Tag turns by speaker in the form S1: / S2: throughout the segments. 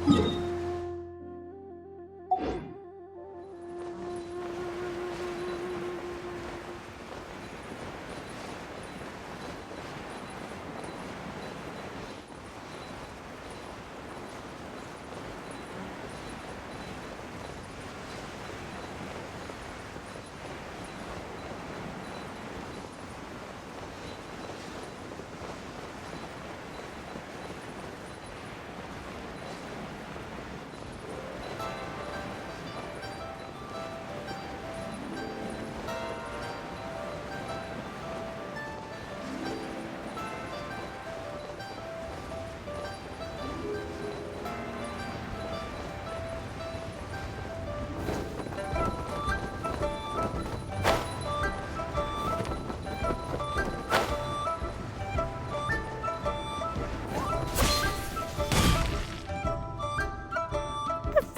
S1: The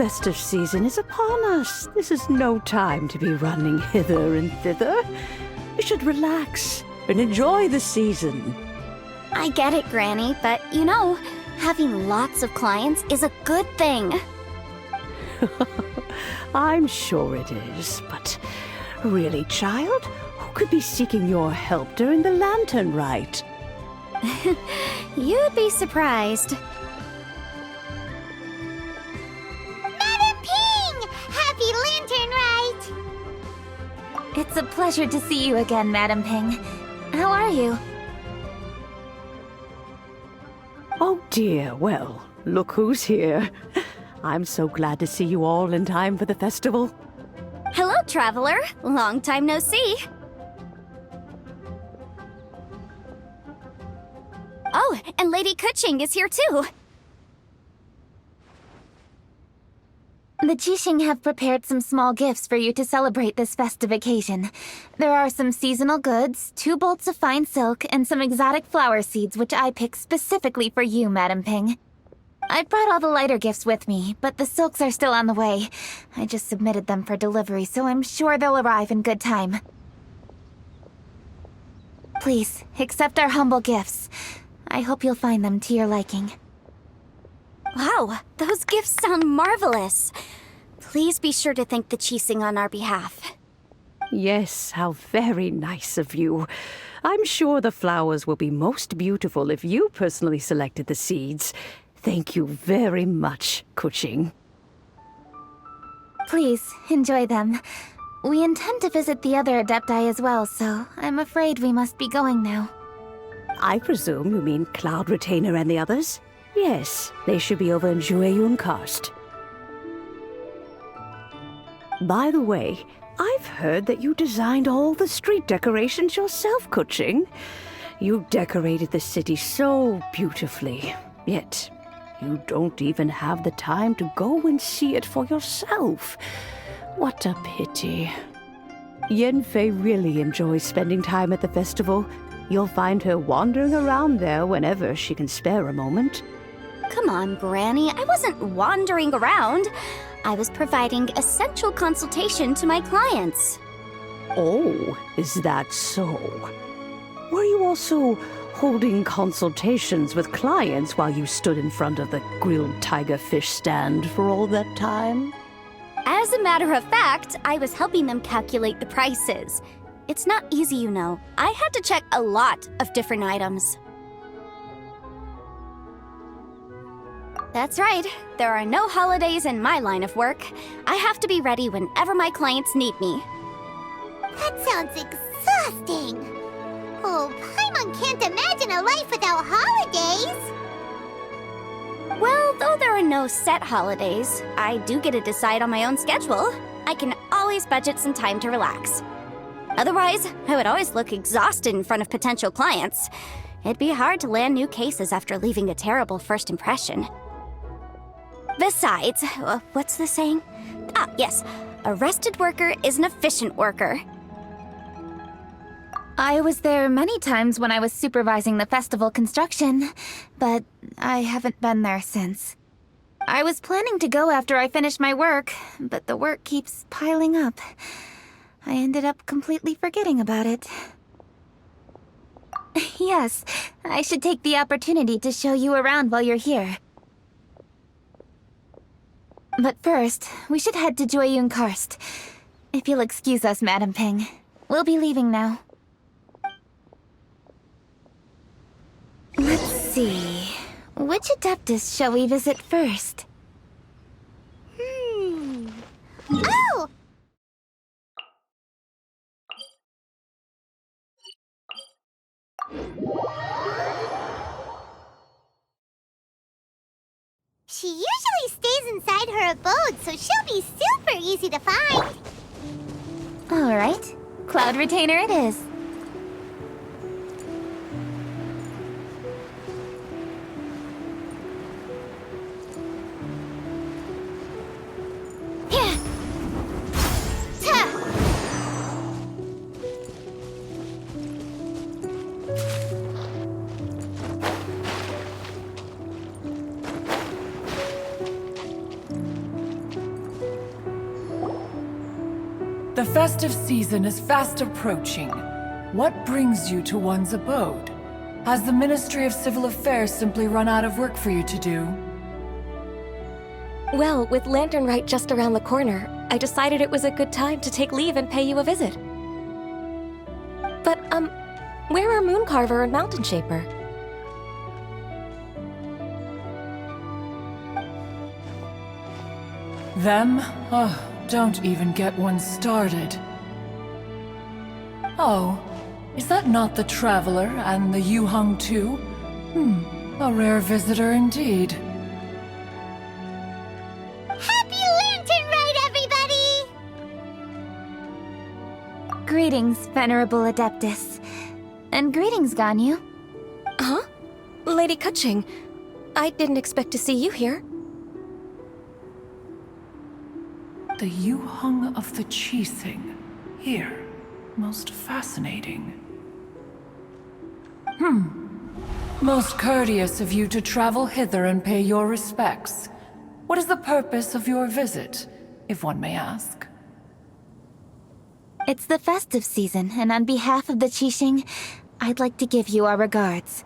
S1: festive season is upon us. This is no time to be running hither and thither. You should relax and enjoy the season.
S2: I get it, Granny, but you know, having lots of clients is a good thing.
S1: I'm sure it is, but really, child, who could be seeking your help during the lantern rite?
S2: You'd be surprised.
S3: Madam Ping! Happy Lantern Rite!
S2: It's a pleasure to see you again, Madam Ping. How are you?
S1: Oh dear, well, look who's here. I'm so glad to see you all in time for the festival.
S2: Hello, traveler. Long time no see. Oh, and Lady Kuching is here too. The Jixing have prepared some small gifts for you to celebrate this festive occasion. There are some seasonal goods, 2 bolts of fine silk, and some exotic flower seeds which I picked specifically for you, Madam Ping. I brought all the lighter gifts with me, but the silks are still on the way. I just submitted them for delivery, so I'm sure they'll arrive in good time. Please, accept our humble gifts. I hope you'll find them to your liking. Wow, those gifts sound marvelous. Please be sure to thank the Jixing on our behalf.
S1: Yes, how very nice of you. I'm sure the flowers will be most beautiful if you personally selected the seeds. Thank you very much, Kuching.
S2: Please, enjoy them. We intend to visit the other Adepti as well, so I'm afraid we must be going now.
S1: I presume you mean Cloud Retainer and the others? Yes, they should be over in Jueyun Karst. By the way, I've heard that you designed all the street decorations yourself, Kuching. You decorated the city so beautifully, yet you don't even have the time to go and see it for yourself. What a pity. Yanfei really enjoys spending time at the festival. You'll find her wandering around there whenever she can spare a moment.
S2: Come on, Granny. I wasn't wandering around. I was providing essential consultation to my clients.
S1: Oh, is that so? Were you also holding consultations with clients while you stood in front of the grilled tiger fish stand for all that time?
S2: As a matter of fact, I was helping them calculate the prices. It's not easy, you know. I had to check a lot of different items. That's right. There are no holidays in my line of work. I have to be ready whenever my clients need me.
S3: That sounds exhausting. Oh, Paimon can't imagine a life without holidays.
S2: Well, though there are no set holidays, I do get to decide on my own schedule. I can always budget some time to relax. Otherwise, I would always look exhausted in front of potential clients. It'd be hard to land new cases after leaving a terrible first impression. Besides, what's the saying? Ah, yes. A rested worker is an efficient worker. I was there many times when I was supervising the festival construction, but I haven't been there since. I was planning to go after I finished my work, but the work keeps piling up. I ended up completely forgetting about it. Yes, I should take the opportunity to show you around while you're here. But first, we should head to Joyun Karst. If you'll excuse us, Madam Ping. We'll be leaving now. Let's see. Which Adeptus shall we visit first?
S3: Oh! She usually stays inside her abode, so she'll be super easy to find.
S2: Alright. Cloud Retainer it is.
S4: The festive season is fast approaching. What brings you to one's abode? Has the Ministry of Civil Affairs simply run out of work for you to do?
S5: Well, with Lantern Rite just around the corner, I decided it was a good time to take leave and pay you a visit. But, where are Mooncarver and Mountain Shaper?
S4: Them? Oh, don't even get one started. Oh, is that not the Traveler and the Yuheng too? A rare visitor indeed.
S3: Happy Lantern Rite, everybody!
S2: Greetings, Venerable Adeptus. And greetings, Ganyu.
S5: Huh? Lady Keqing, I didn't expect to see you here.
S4: The Yuheng of the Qixing. Here. Most fascinating. Most courteous of you to travel hither and pay your respects. What is the purpose of your visit, if one may ask?
S2: It's the festive season, and on behalf of the Qixing, I'd like to give you our regards.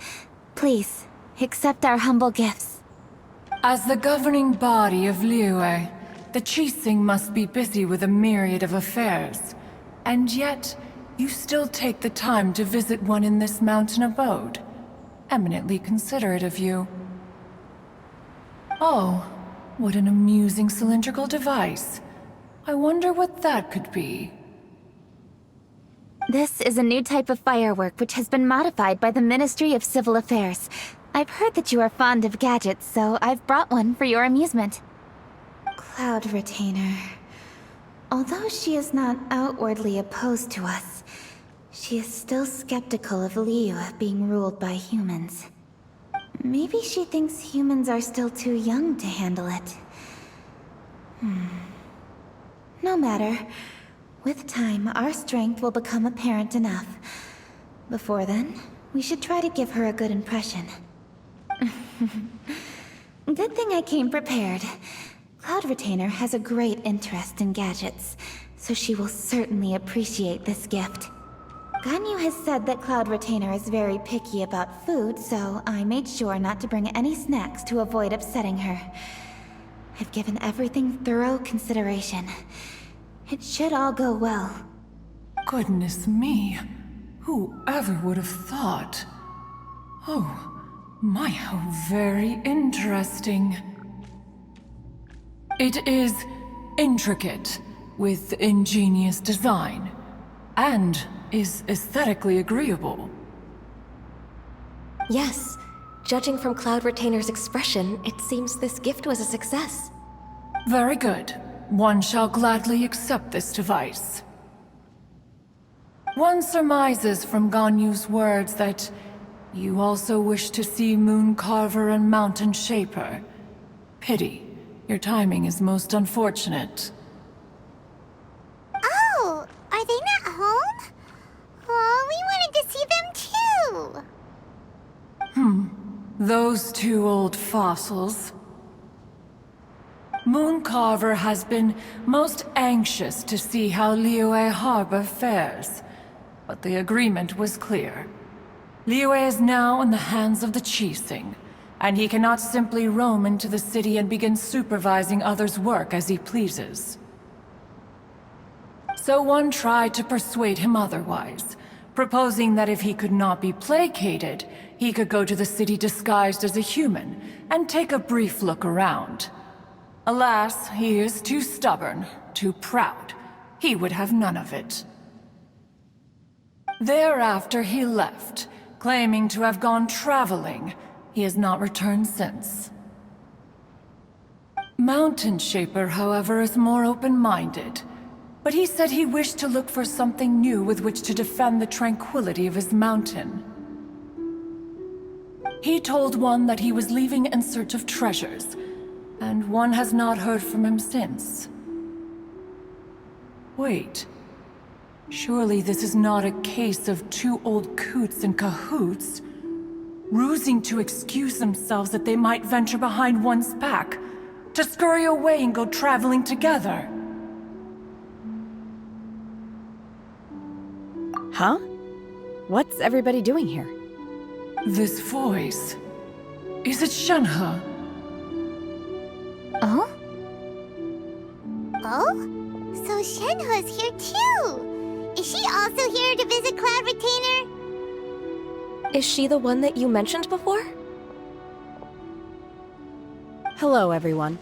S2: Please, accept our humble gifts.
S4: As the governing body of Liyue, the Qixing must be busy with a myriad of affairs. And yet, you still take the time to visit one in this mountain abode. Eminently considerate of you. Oh, what an amusing cylindrical device. I wonder what that could be.
S2: This is a new type of firework which has been modified by the Ministry of Civil Affairs. I've heard that you are fond of gadgets, so I've brought one for your amusement. Cloud Retainer. Although she is not outwardly opposed to us, she is still skeptical of Liyue being ruled by humans. Maybe she thinks humans are still too young to handle it. No matter. With time, our strength will become apparent enough. Before then, we should try to give her a good impression. Good thing I came prepared. Cloud Retainer has a great interest in gadgets, so she will certainly appreciate this gift. Ganyu has said that Cloud Retainer is very picky about food, so I made sure not to bring any snacks to avoid upsetting her. I've given everything thorough consideration. It should all go well.
S4: Goodness me. Whoever would have thought? Oh, my, how very interesting. It is intricate, with ingenious design, and is aesthetically agreeable.
S5: Yes, judging from Cloud Retainer's expression, it seems this gift was a success.
S4: Very good. One shall gladly accept this device. One surmises from Ganyu's words that you also wish to see Mooncarver and Mountain Shaper. Pity. Your timing is most unfortunate.
S3: Oh, are they not home? Oh, we wanted to see them too.
S4: Those two old fossils. Mooncarver has been most anxious to see how Liyue Harbor fares, but the agreement was clear. Liyue is now in the hands of the Qixing, and he cannot simply roam into the city and begin supervising others' work as he pleases. So one tried to persuade him otherwise, proposing that if he could not be placated, he could go to the city disguised as a human and take a brief look around. Alas, he is too stubborn, too proud. He would have none of it. Thereafter he left, claiming to have gone traveling. He has not returned since. Mountain Shaper, however, is more open-minded. But he said he wished to look for something new with which to defend the tranquility of his mountain. He told one that he was leaving in search of treasures, and one has not heard from him since. Wait. Surely this is not a case of two old coots in cahoots, rusing to excuse themselves that they might venture behind one's back, to scurry away and go traveling together.
S6: Huh? What's everybody doing here?
S4: This voice... is it Shenhe?
S2: Oh?
S3: Oh? So Shenhe's here too! Is she also here to visit Cloud Retainer?
S5: Is she the one that you mentioned before?
S6: Hello, everyone.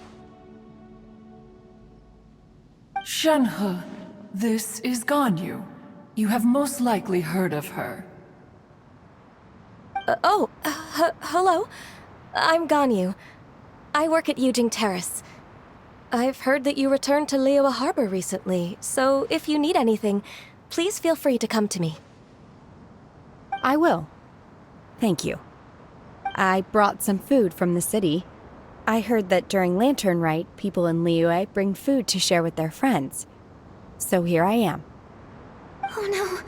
S4: Shenhe, this is Ganyu. You have most likely heard of her.
S5: Hello. I'm Ganyu. I work at Yujing Terrace. I've heard that you returned to Liyue Harbor recently, so if you need anything, please feel free to come to me.
S6: I will. Thank you. I brought some food from the city. I heard that during Lantern Rite, people in Liyue bring food to share with their friends. So here I am.
S2: Oh no,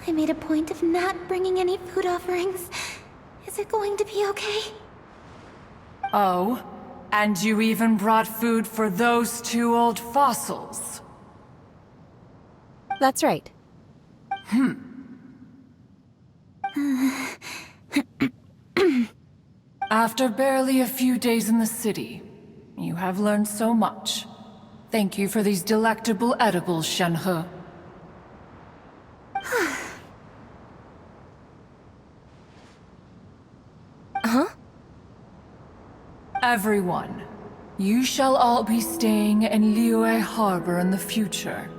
S2: I made a point of not bringing any food offerings. Is it going to be okay?
S4: Oh, and you even brought food for those two old fossils.
S6: That's right.
S4: After barely a few days in the city, you have learned so much. Thank you for these delectable edibles, Shenhe.
S5: Huh?
S4: Everyone, you shall all be staying in Liyue Harbor in the future.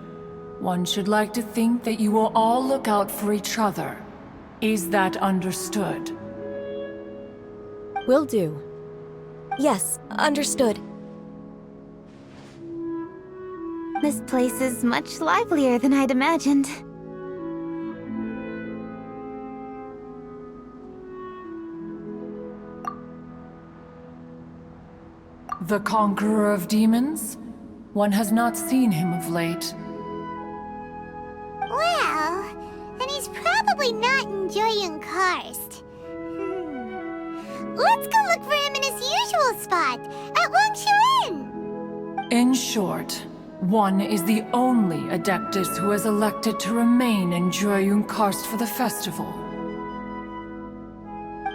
S4: One should like to think that you will all look out for each other. Is that understood?
S6: Will do.
S5: Yes, understood.
S2: This place is much livelier than I'd imagined.
S4: The Conqueror of Demons? One has not seen him of late.
S3: Well, and he's probably not enjoying Karst. Let's go look for him in his usual spot, at Wangshu Inn!
S4: In short, one is the only Adeptus who has elected to remain in Jueyun Karst for the festival.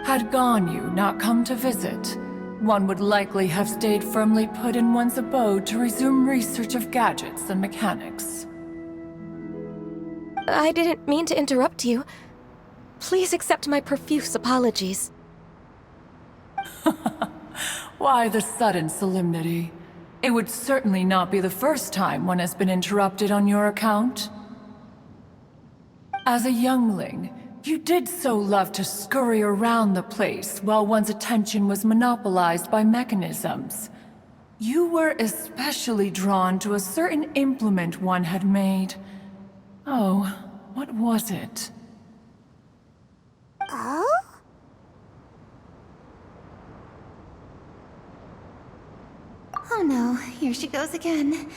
S4: Had Ganyu not come to visit, one would likely have stayed firmly put in one's abode to resume research of gadgets and mechanics.
S5: I didn't mean to interrupt you. Please accept my profuse apologies.
S4: Why the sudden solemnity? It would certainly not be the first time one has been interrupted on your account. As a youngling, you did so love to scurry around the place while one's attention was monopolized by mechanisms. You were especially drawn to a certain implement one had made. Oh, what was it?
S3: Oh?
S2: Oh no, here she goes again.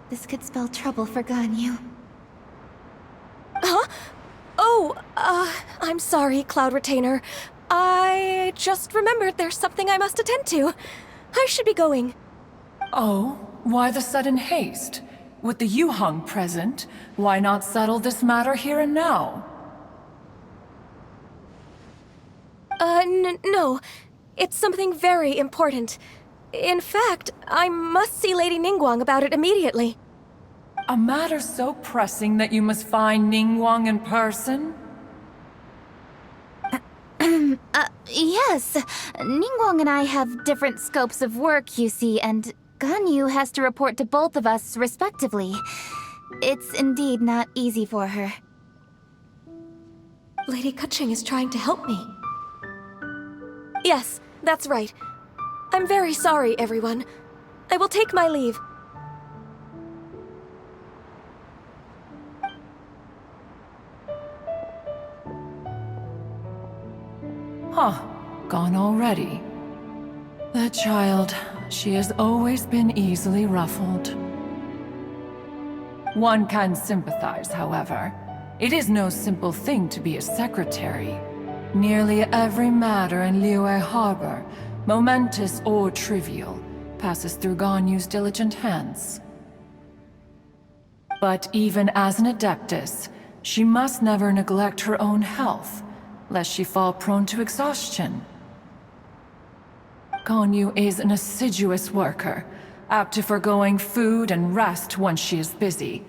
S2: This could spell trouble for Ganyu.
S5: Huh? Oh, I'm sorry, Cloud Retainer. I just remembered there's something I must attend to. I should be going.
S4: Oh, why the sudden haste? With the Yuheng present, why not settle this matter here and now?
S5: No. It's something very important. In fact, I must see Lady Ningguang about it immediately.
S4: A matter so pressing that you must find Ningguang in person?
S2: Yes. Ningguang and I have different scopes of work, you see, and Ganyu has to report to both of us respectively. It's indeed not easy for her.
S5: Lady Keqing is trying to help me. Yes, that's right. I'm very sorry, everyone. I will take my leave.
S4: Huh, gone already. That child, she has always been easily ruffled. One can sympathize, however. It is no simple thing to be a secretary. Nearly every matter in Liyue Harbor, momentous or trivial, passes through Ganyu's diligent hands. But even as an adeptus, she must never neglect her own health, lest she fall prone to exhaustion. Ganyu is an assiduous worker, apt to foregoing food and rest once she is busy.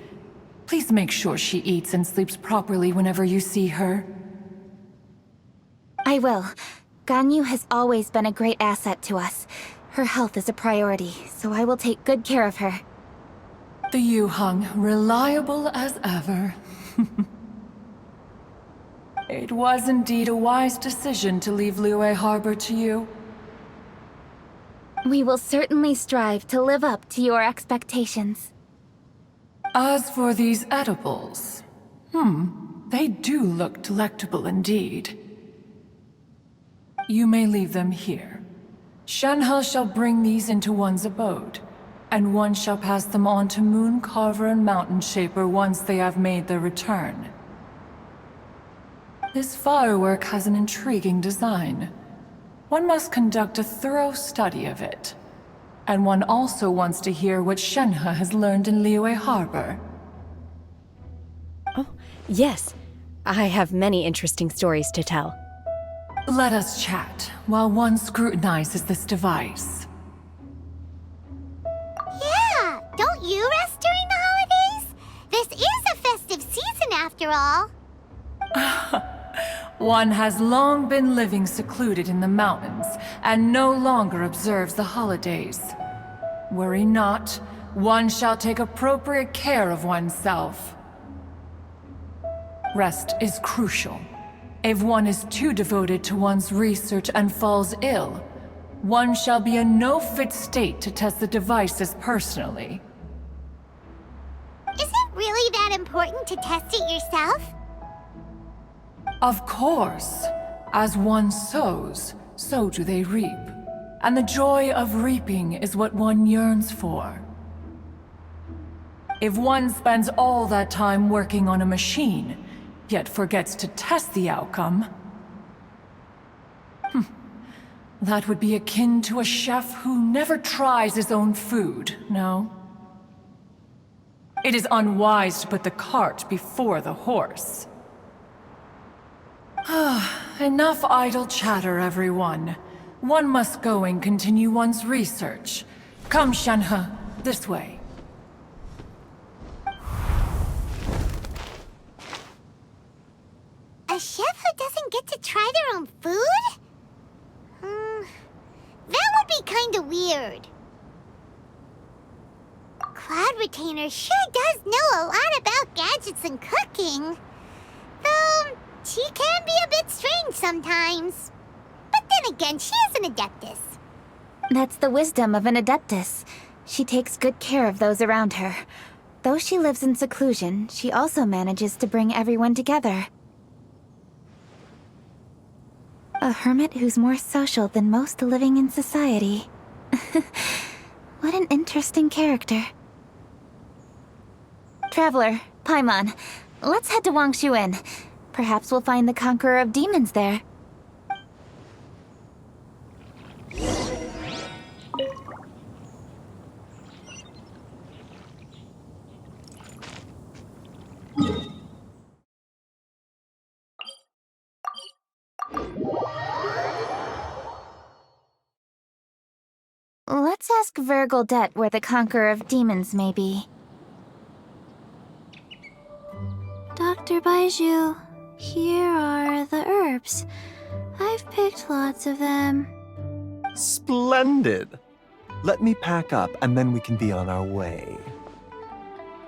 S4: Please make sure she eats and sleeps properly whenever you see her.
S2: I will. Ganyu has always been a great asset to us. Her health is a priority, so I will take good care of her.
S4: The Yuheng, reliable as ever. It was indeed a wise decision to leave Liyue Harbor to you.
S2: We will certainly strive to live up to your expectations.
S4: As for these edibles, they do look delectable indeed. You may leave them here. Shenhe shall bring these into one's abode, and one shall pass them on to Moon Carver and Mountain Shaper once they have made their return. This firework has an intriguing design. One must conduct a thorough study of it. And one also wants to hear what Shenhe has learned in Liyue Harbor.
S6: Oh, yes. I have many interesting stories to tell.
S4: Let us chat while one scrutinizes this device.
S3: Yeah, don't you rest during the holidays? This is a festive season after all.
S4: One has long been living secluded in the mountains and no longer observes the holidays. Worry not, one shall take appropriate care of oneself. Rest is crucial. If one is too devoted to one's research and falls ill, one shall be in no fit state to test the devices personally.
S3: Is it really that important to test it yourself?
S4: Of course. As one sows, so do they reap. And the joy of reaping is what one yearns for. If one spends all that time working on a machine, yet forgets to test the outcome, that would be akin to a chef who never tries his own food, no? It is unwise to put the cart before the horse. Enough idle chatter, everyone. One must go and continue one's research. Come, Shenhe, this way.
S3: A chef who doesn't get to try their own food? That would be kinda weird. Cloud Retainer sure does know a lot about gadgets and cooking. Though, she can be a bit strange sometimes. But then again, she is an adeptus.
S2: That's the wisdom of an adeptus. She takes good care of those around her. Though she lives in seclusion, she also manages to bring everyone together. A hermit who's more social than most living in society. What an interesting character. Traveler, Paimon, let's head to Wangshuin. Perhaps we'll find the Conqueror of Demons there. Let's ask Vergildet where the Conqueror of Demons may be. Dr. Baiju, here are the herbs. I've picked lots of them.
S7: Splendid! Let me pack up and then we can be on our way.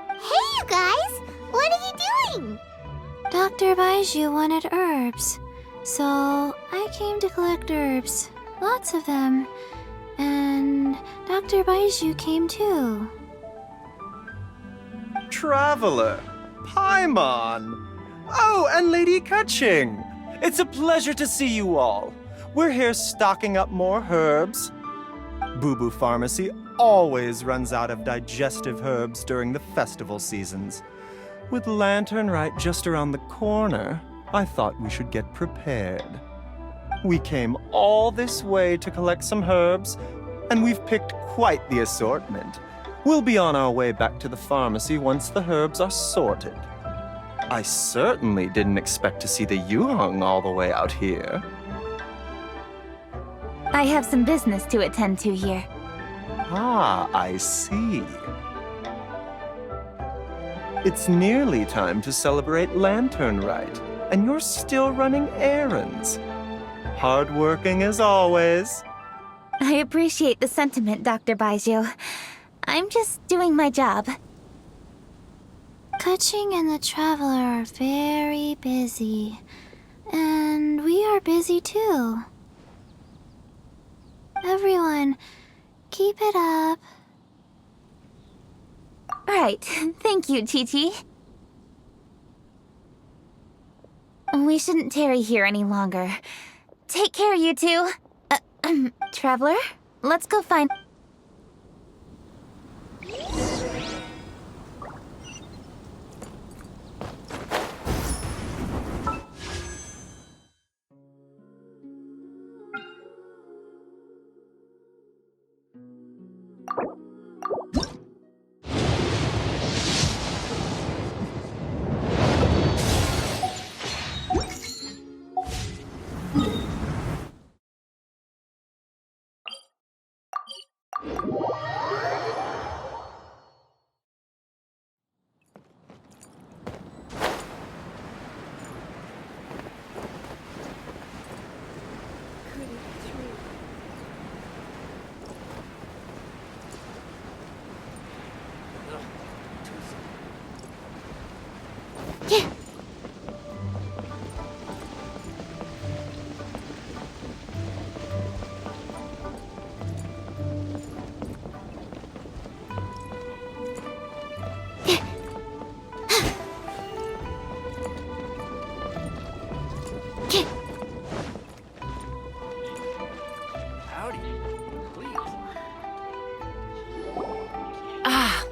S3: Hey, you guys! What are you doing?
S2: Dr. Baiju wanted herbs, so I came to collect herbs. Lots of them. And Dr. Baiju came too.
S7: Traveler! Paimon! Oh, and Lady Kutching! It's a pleasure to see you all. We're here stocking up more herbs. Boo Boo Pharmacy always runs out of digestive herbs during the festival seasons. With Lantern Rite just around the corner, I thought we should get prepared. We came all this way to collect some herbs, and we've picked quite the assortment. We'll be on our way back to the pharmacy once the herbs are sorted. I certainly didn't expect to see the Yuheng all the way out here.
S2: I have some business to attend to here.
S7: Ah, I see. It's nearly time to celebrate Lantern Rite, and you're still running errands. Hardworking as always.
S2: I appreciate the sentiment, Dr. Baiju. I'm just doing my job. Kutching and the Traveler are very busy. And we are busy too. Everyone, keep it up. Right. Thank you, Chi-Chi. We shouldn't tarry here any longer. Take care, you two. Traveler, let's go find...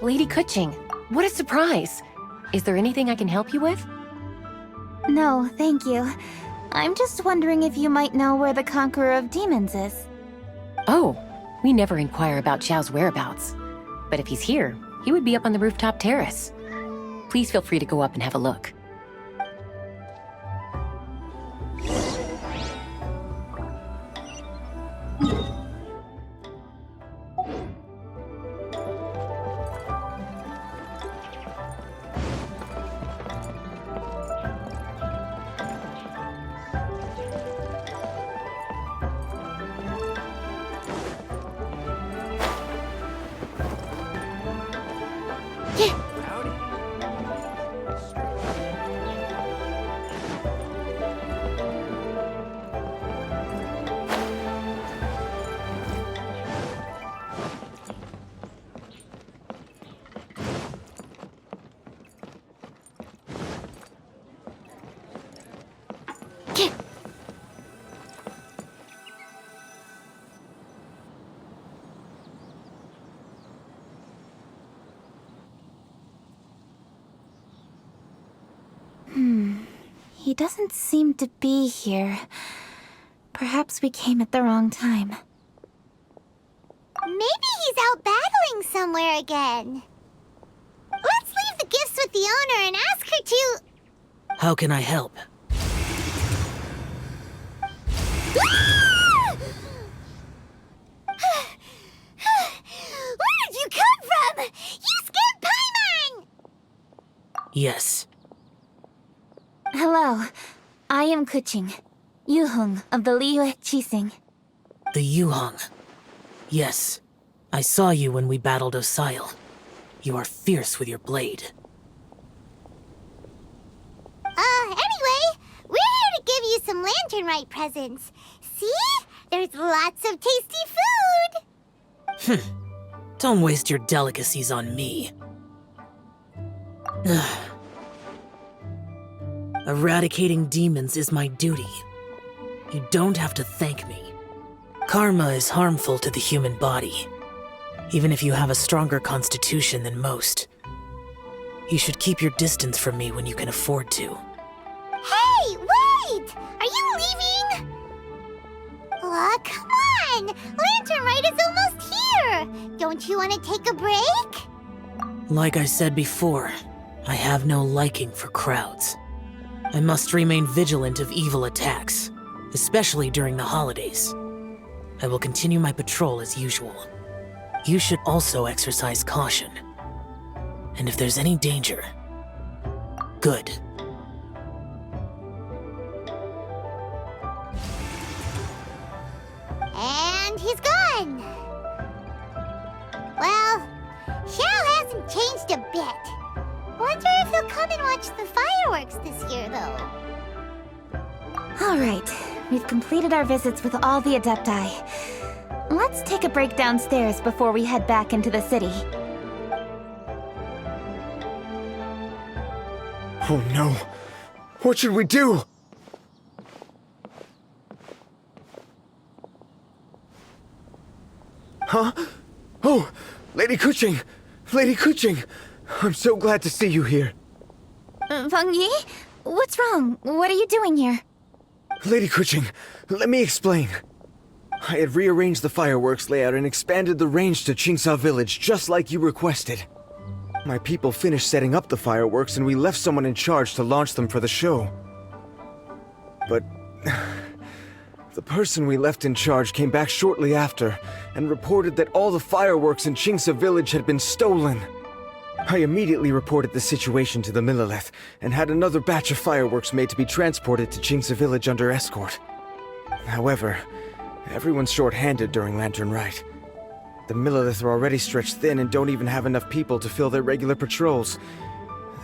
S8: Lady Kutching, what a surprise! Is there anything I can help you with?
S2: No, thank you. I'm just wondering if you might know where the Conqueror of Demons is.
S8: Oh, we never inquire about Xiao's whereabouts. But if he's here, he would be up on the rooftop terrace. Please feel free to go up and have a look.
S2: He doesn't seem to be here. Perhaps we came at the wrong time.
S3: Maybe he's out battling somewhere again. Let's leave the gifts with the owner and ask her to...
S9: How can I help? Yes.
S2: Hello. I am Kuching, Yuhung of the Liyue Chising.
S9: The Yuhong. Yes. I saw you when we battled Osile. You are fierce with your blade.
S3: Anyway, we're here to give you some Lanternite presents. See? There's lots of tasty food!
S9: Don't waste your delicacies on me. Eradicating demons is my duty. You don't have to thank me. Karma is harmful to the human body, even if you have a stronger constitution than most. You should keep your distance from me when you can afford to.
S3: Hey, wait! Are you leaving? Oh, come on! Lanternite is almost here! Don't you want to take a break?
S9: Like I said before, I have no liking for crowds. I must remain vigilant of evil attacks, especially during the holidays. I will continue my patrol as usual. You should also exercise caution. And if there's any danger, good.
S3: And he's gone! Well, Xiao hasn't changed a bit. Wonder if he'll come and watch the fireworks this year, though.
S2: Alright, we've completed our visits with all the Adepti. Let's take a break downstairs before we head back into the city.
S10: Oh no! What should we do? Huh? Oh! Lady Kuching! Lady Kuching! I'm so glad to see you here.
S2: Feng Yi? What's wrong? What are you doing here?
S10: Lady Kuching, let me explain. I had rearranged the fireworks layout and expanded the range to Qingsa Village just like you requested. My people finished setting up the fireworks and we left someone in charge to launch them for the show. But the person we left in charge came back shortly after and reported that all the fireworks in Qingsa Village had been stolen. I immediately reported the situation to the Millelith and had another batch of fireworks made to be transported to Qingsa Village under escort. However, everyone's short-handed during Lantern Rite. The Millelith are already stretched thin and don't even have enough people to fill their regular patrols.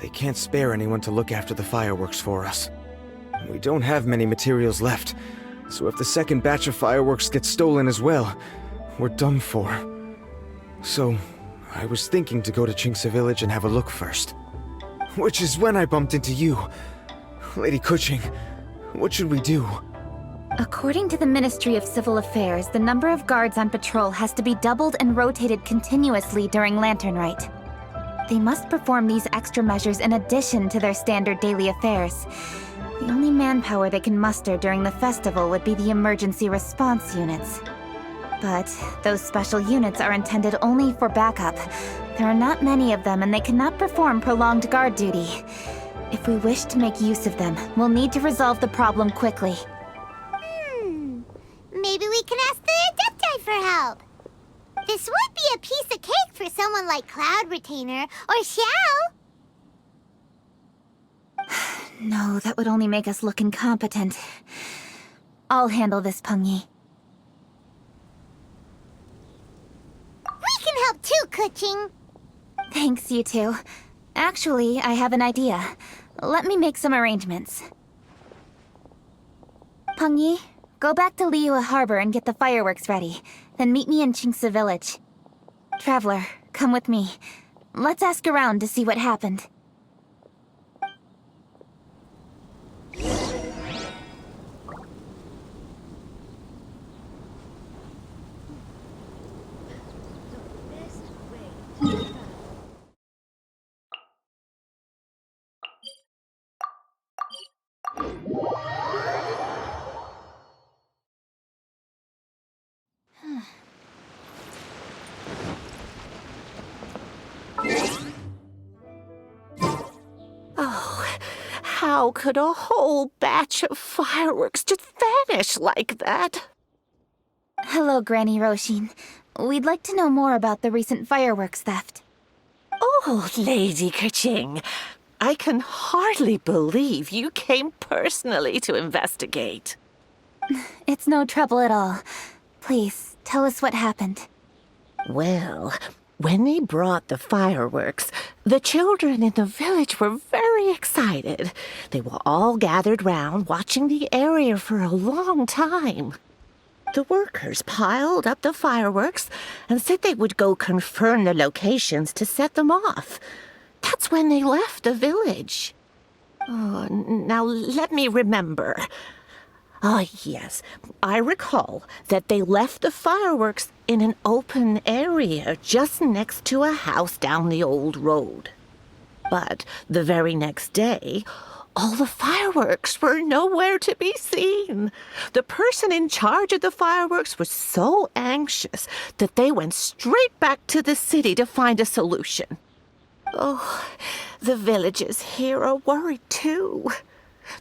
S10: They can't spare anyone to look after the fireworks for us. We don't have many materials left, so if the second batch of fireworks gets stolen as well, we're done for. So, I was thinking to go to Qingsa Village and have a look first. Which is when I bumped into you. Lady Kuching, what should we do?
S2: According to the Ministry of Civil Affairs, the number of guards on patrol has to be doubled and rotated continuously during Lantern Rite. They must perform these extra measures in addition to their standard daily affairs. The only manpower they can muster during the festival would be the emergency response units. But those special units are intended only for backup. There are not many of them and they cannot perform prolonged guard duty. If we wish to make use of them, we'll need to resolve the problem quickly.
S3: Maybe we can ask the Adepti for help. This would be a piece of cake for someone like Cloud Retainer or Xiao.
S2: No, that would only make us look incompetent. I'll handle this, Peng Yi.
S3: We can help too, Kuching.
S2: Thanks, you two. Actually, I have an idea. Let me make some arrangements. Peng Yi, go back to Liyue Harbor and get the fireworks ready. Then meet me in Qingsa Village. Traveler, come with me. Let's ask around to see what happened.
S1: Oh, how could a whole batch of fireworks just vanish like that?
S2: Hello, Granny Roshin. We'd like to know more about the recent fireworks theft.
S11: Oh, Lady Kuching. I can hardly believe you came personally to investigate.
S2: It's no trouble at all. Please, tell us what happened.
S11: Well, when they brought the fireworks, the children in the village were very excited. They were all gathered round, watching the area for a long time. The workers piled up the fireworks and said they would go confirm the locations to set them off. That's when they left the village. Oh, now let me remember. Ah, yes, I recall that they left the fireworks in an open area just next to a house down the old road. But the very next day, all the fireworks were nowhere to be seen. The person in charge of the fireworks was so anxious that they went straight back to the city to find a solution. Oh, the villagers here are worried too.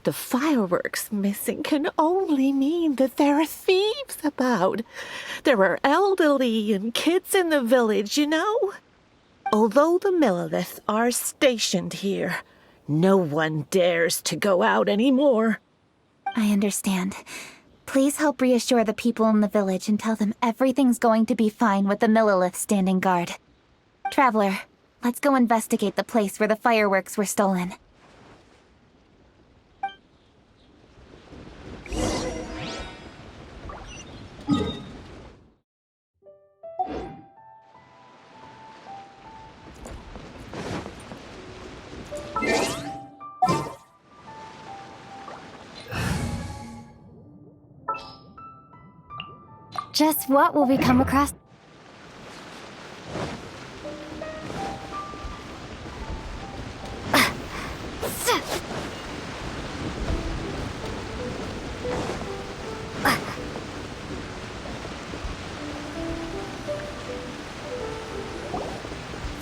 S11: The fireworks missing can only mean that there are thieves about. There are elderly and kids in the village, you know. Although the Millilith are stationed here, no one dares to go out anymore.
S2: I understand. Please help reassure the people in the village and tell them everything's going to be fine with the Millilith standing guard. Traveler, let's go investigate the place where the fireworks were stolen.
S12: Just what will we come across?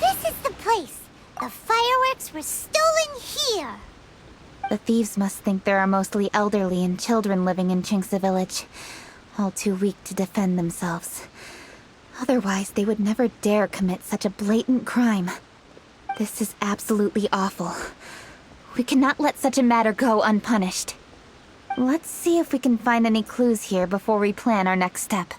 S3: This is the place. The fireworks were stolen here.
S2: The thieves must think there are mostly elderly and children living in Chinxa village, all too weak to defend themselves. Otherwise, they would never dare commit such a blatant crime. This is absolutely awful. We cannot let such a matter go unpunished. Let's see if we can find any clues here before we plan our next step.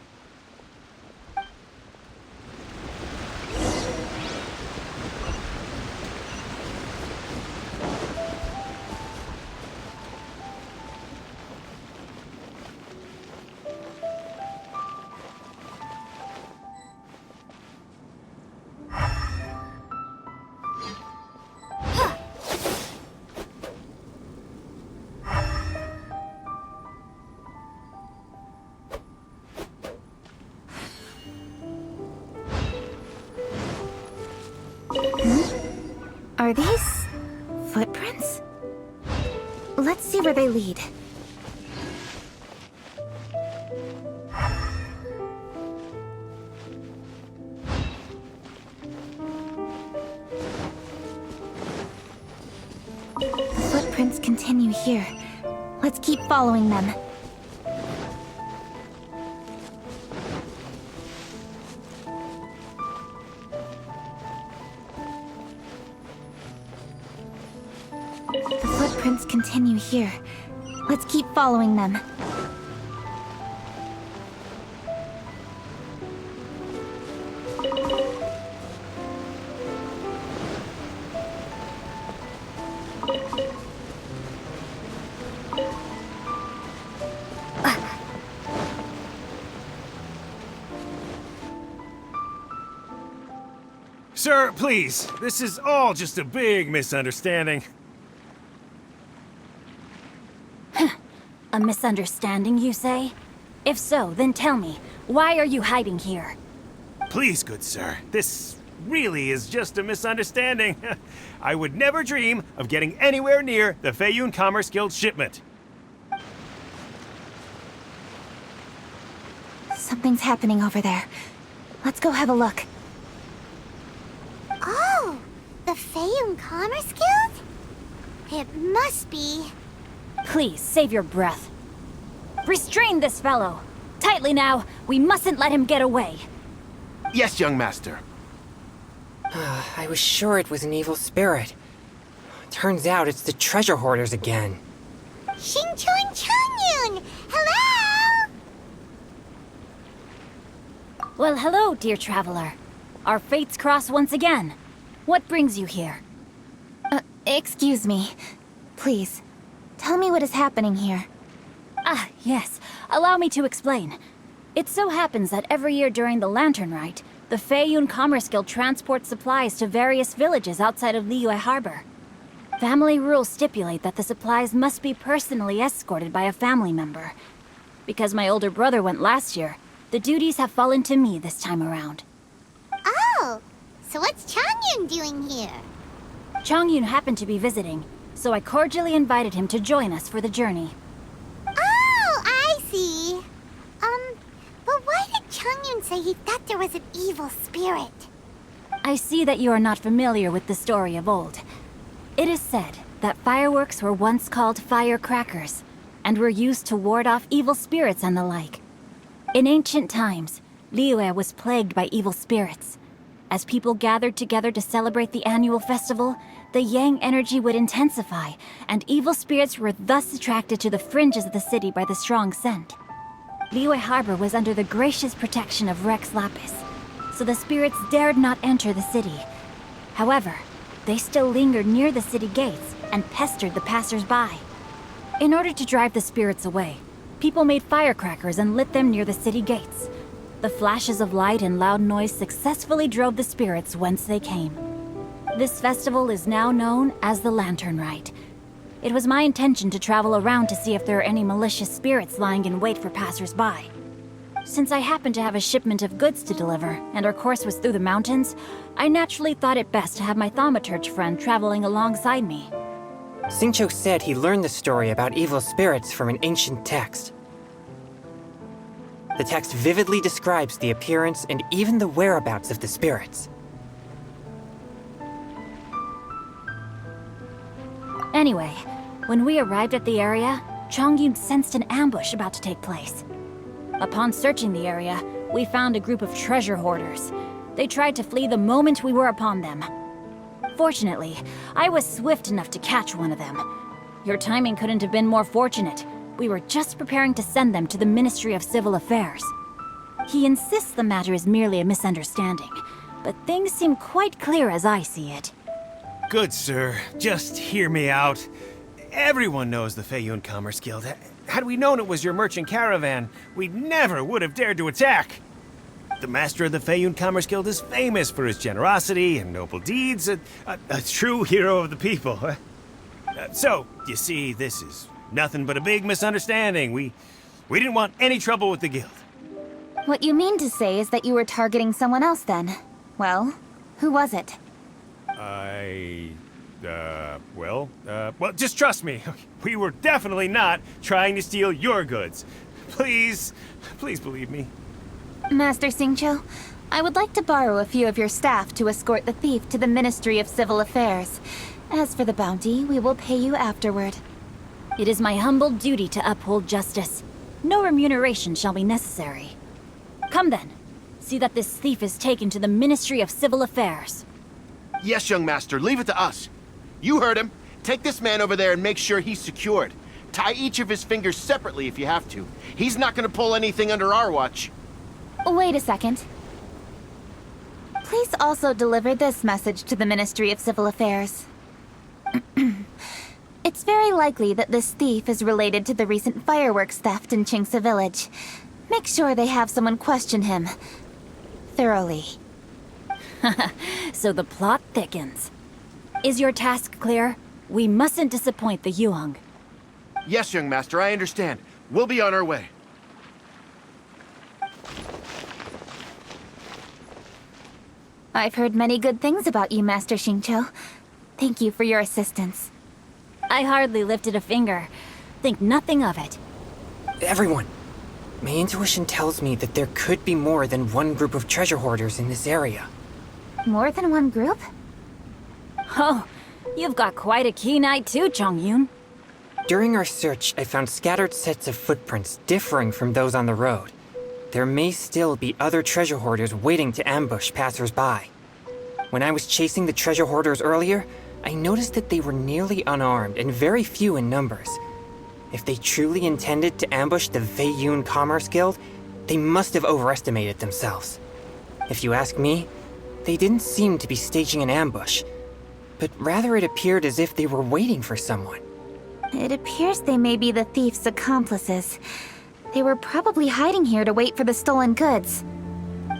S2: Are these footprints? Let's see where they lead. The footprints continue here. Let's keep following them. The footprints continue here. Let's keep following them.
S13: Sir, please. This is all just a big misunderstanding.
S12: A misunderstanding, you say? If so, then tell me, why are you hiding here?
S13: Please, good sir. This really is just a misunderstanding. I would never dream of getting anywhere near the Feiyun Commerce Guild shipment.
S2: Something's happening over there. Let's go have a look.
S3: Oh, the Feiyun Commerce Guild? It must be.
S12: Please, save your breath. Restrain this fellow! Tightly now, we mustn't let him get away.
S13: Yes, young master.
S14: I was sure it was an evil spirit. Turns out it's the treasure hoarders again.
S3: Xingqiu and Changyun! Hello!
S12: Well, hello, dear traveler. Our fates cross once again. What brings you here?
S2: Excuse me. Please, tell me what is happening here.
S12: Ah, yes. Allow me to explain. It so happens that every year during the Lantern Rite, the Feiyun Commerce Guild transports supplies to various villages outside of Liyue Harbor. Family rules stipulate that the supplies must be personally escorted by a family member. Because my older brother went last year, the duties have fallen to me this time around.
S3: Oh, so what's Changyun doing here?
S12: Changyun happened to be visiting, so I cordially invited him to join us for the journey.
S3: Oh, I see. But why did Changyun say he thought there was an evil spirit?
S12: I see that you are not familiar with the story of old. It is said that fireworks were once called firecrackers, and were used to ward off evil spirits and the like. In ancient times, Liyue was plagued by evil spirits. As people gathered together to celebrate the annual festival, the yang energy would intensify, and evil spirits were thus attracted to the fringes of the city by the strong scent. Liyue Harbor was under the gracious protection of Rex Lapis, so the spirits dared not enter the city. However, they still lingered near the city gates and pestered the passers-by. In order to drive the spirits away, people made firecrackers and lit them near the city gates. The flashes of light and loud noise successfully drove the spirits whence they came. This festival is now known as the Lantern Rite. It was my intention to travel around to see if there are any malicious spirits lying in wait for passers-by. Since I happened to have a shipment of goods to deliver, and our course was through the mountains, I naturally thought it best to have my thaumaturge friend traveling alongside me.
S14: Xingqiu said he learned the story about evil spirits from an ancient text. The text vividly describes the appearance and even the whereabouts of the spirits.
S12: Anyway, when we arrived at the area, Changyun sensed an ambush about to take place. Upon searching the area, we found a group of treasure hoarders. They tried to flee the moment we were upon them. Fortunately, I was swift enough to catch one of them. Your timing couldn't have been more fortunate. We were just preparing to send them to the Ministry of Civil Affairs. He insists the matter is merely a misunderstanding, but things seem quite clear as I see it.
S13: Good, sir. Just hear me out. Everyone knows the Feiyun Commerce Guild. Had we known it was your merchant caravan, we never would have dared to attack. The master of the Feiyun Commerce Guild is famous for his generosity and noble deeds, a true hero of the people. So, you see, this is nothing but a big misunderstanding. We didn't want any trouble with the guild.
S2: What you mean to say is that you were targeting someone else then? Well, who was it?
S13: Well, just trust me. We were definitely not trying to steal your goods. Please believe me.
S2: Master Xingqiu, I would like to borrow a few of your staff to escort the thief to the Ministry of Civil Affairs. As for the bounty, we will pay you afterward.
S12: It is my humble duty to uphold justice. No remuneration shall be necessary. Come then, see that this thief is taken to the Ministry of Civil Affairs.
S15: Yes, young master, leave it to us. You heard him. Take this man over there and make sure he's secured. Tie each of his fingers separately if you have to. He's not gonna pull anything under our watch.
S2: Wait a second. Please also deliver this message to the Ministry of Civil Affairs. It's very likely that this thief is related to the recent fireworks theft in Qingce Village. Make sure they have someone question him thoroughly.
S12: So the plot thickens. Is your task clear? We mustn't disappoint the Yuang.
S15: Yes, young master, I understand. We'll be on our way.
S2: I've heard many good things about you, Master Xingqiu. Thank you for your assistance.
S12: I hardly lifted a finger. Think nothing of it.
S14: Everyone, my intuition tells me that there could be more than one group of treasure hoarders in this area.
S2: More than one group?
S12: Oh, you've got quite a keen eye too, Changyun.
S14: During our search, I found scattered sets of footprints differing from those on the road. There may still be other treasure hoarders waiting to ambush passers-by. When I was chasing the treasure hoarders earlier, I noticed that they were nearly unarmed and very few in numbers. If they truly intended to ambush the Feiyun Commerce Guild, they must have overestimated themselves. If you ask me, they didn't seem to be staging an ambush, but rather it appeared as if they were waiting for someone.
S2: It appears they may be the thief's accomplices. They were probably hiding here to wait for the stolen goods.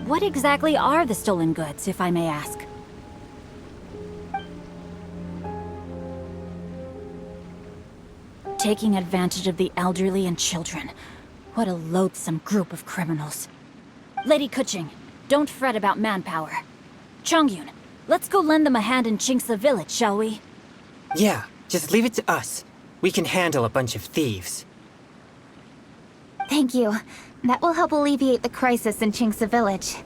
S12: What exactly are the stolen goods, if I may ask? Taking advantage of the elderly and children. What a loathsome group of criminals. Lady Kuching, don't fret about manpower. Chongyun, let's go lend them a hand in Chingsa village, shall we?
S14: Yeah, just leave it to us. We can handle a bunch of thieves.
S2: Thank you. That will help alleviate the crisis in Chingsa village.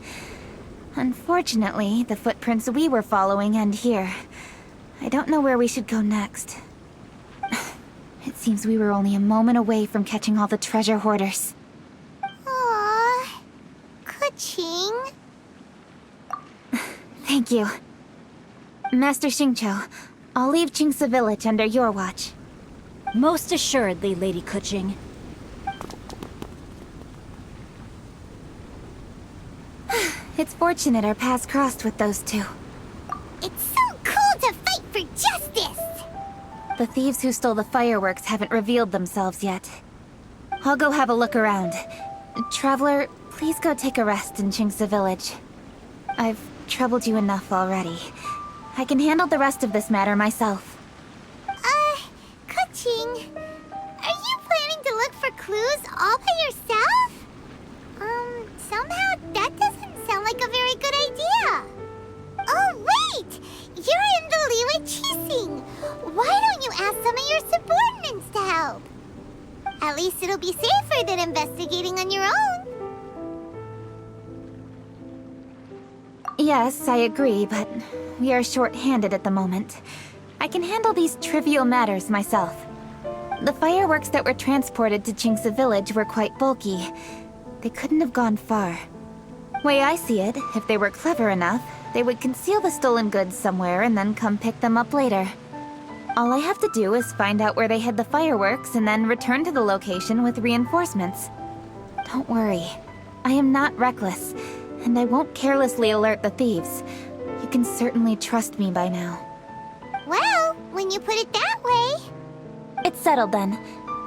S2: Unfortunately, the footprints we were following end here. I don't know where we should go next. It seems we were only a moment away from catching all the treasure hoarders.
S3: Aww. Kuching.
S2: Thank you. Master Xingqiu, I'll leave Chingsa village under your watch.
S12: Most assuredly, Lady Kuching.
S2: It's fortunate our paths crossed with those two.
S3: It's so cool to fight for justice!
S2: The thieves who stole the fireworks haven't revealed themselves yet. I'll go have a look around. Traveler, please go take a rest in Chingsa village. I've troubled you enough already. I can handle the rest of this matter myself.
S3: Kuching, are you planning to look for clues all by yourself? Somehow that doesn't sound like a very good idea. Oh, wait! You're in the Liyue Qixing. Why don't you ask some of your subordinates to help? At least it'll be safer than investigating on your own.
S2: Yes, I agree, but we are short-handed at the moment. I can handle these trivial matters myself. The fireworks that were transported to Chingsa village were quite bulky. They couldn't have gone far. Way I see it, if they were clever enough, they would conceal the stolen goods somewhere and then come pick them up later. All I have to do is find out where they hid the fireworks and then return to the location with reinforcements. Don't worry. I am not reckless, and I won't carelessly alert the thieves. You can certainly trust me by now.
S3: Well, when you put it that way...
S2: It's settled then.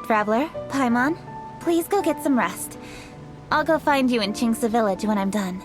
S2: Traveler, Paimon, please go get some rest. I'll go find you in Chingsa village when I'm done.